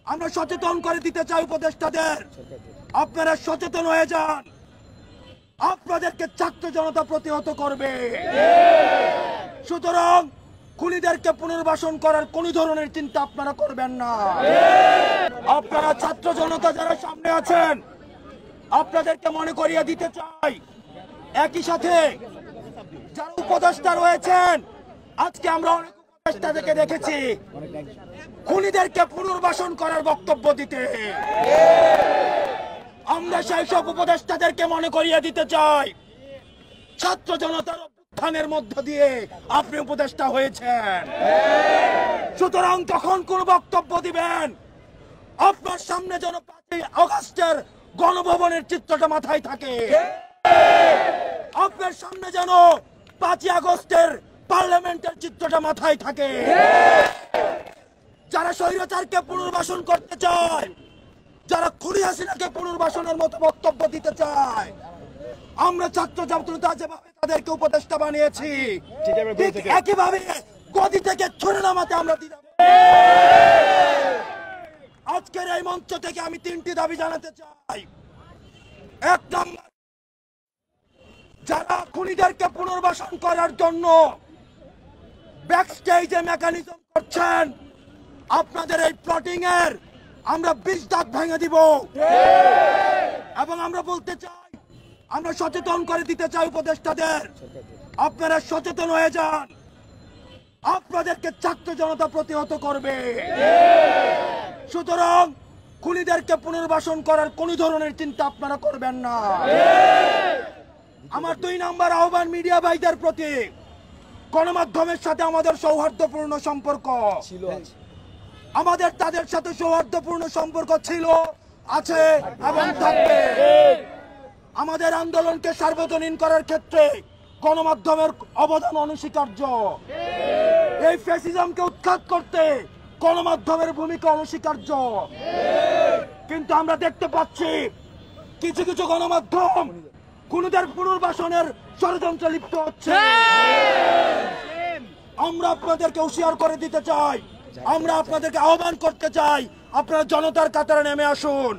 আমরা সচেতন করে দিতে চাই উপদেষ্টাদের, আপনারা সচেতন হয়ে যান। আপনাদেরকে ছাত্র জনতা প্রতিহত করবে, সুতরাং খুনিদেরকে পুনর্বাসন করার কোন ধরনের চিন্তা আপনারা করবেন না। আপনারা ছাত্র জনতা যারা সামনে আছেন, আপনাদেরকে মনে করিয়ে দিতে চাই, একই সাথে যারা উপদেষ্টা রয়েছেন, আজকে আমরা অনেক উপদেষ্টাদেরকে দেখেছি খুনিদেরকে পুনর্বাসন করার বক্তব্য দিতে। আমরা সেই সব উপদেষ্টাদেরকে মনে করিয়ে দিতে চাই, ছাত্র জনতার অভ্যুত্থানের মধ্য দিয়ে আপনি উপদেষ্টা হয়েছেন। সুতরাং তখন কোন বক্তব্য দিবেন, আপনার সামনে যেন 5ই আগস্টের গণভবনের চিত্রটা মাথায় থাকে, আপনার সামনে যেন 5ই আগস্টের পার্লামেন্টের চিত্রটা মাথায় থাকে। যারা স্বৈরাচারকে পুনর্বাসন করতে চায়, যারা খুনি হাসিনাকে পুনর্বাসনের মতো বক্তব্য দিতে চায়, আমরা ছাত্র জনতা যেভাবে তাদেরকে উপদেষ্টা বানিয়েছি, ঠিক একইভাবে গদি থেকে ছুড়ে নামাতে আমরা দিতে। আজকের এই মঞ্চ থেকে আমি 3টি দাবি জানাতে চাই। 1 নম্বর, যারা খুনিদেরকে পুনর্বাসন করার জন্য ব্যাকস্টেজে মেকানিজম করছেন, আপনাদের এই প্লটিং এর আমরা 20 দাঁত ভেঙে দিব। এবং আমরা বলতে চাই, আমরা সচেতন করে দিতে চাই উপদেষ্টাদের, আপনারা সচেতন হয়ে যান। আপনাদেরকে ছাত্র জনতা প্রতিহত করবে, সুতরাং খুনিদেরকে পুনর্বাসন করার কোন ধরনের চিন্তা আপনারা করবেন না। আমার 2 নম্বর আহ্বান মিডিয়া ভাইদের প্রতি, গণমাধ্যমের সাথে আমাদের সৌহার্দ্যপূর্ণ সম্পর্ক ছিল, আমাদের তাদের সাথে সৌহার্দ্যপূর্ণ সম্পর্ক ছিল, আছে এবং থাকবে। আমাদের আন্দোলনকে সার্বজনীন করার ক্ষেত্রে গণমাধ্যমের অবদান অনস্বীকার্য। এই ফ্যাসিজমকে উৎখাত করতে গণমাধ্যমের ভূমিকা অনস্বীকার্য। কিন্তু আমরা দেখতে পাচ্ছি কিছু কিছু গণমাধ্যম খুনিদের পুনর্বাসনের ষড়যন্ত্রে লিপ্ত হচ্ছে। আমরা আপনাদেরকে হুঁশিয়ার করে দিতে চাই, আমরা আপনাদেরকে আহ্বান করতে চাই, আপনারা জনতার কাতারে নেমে আসুন।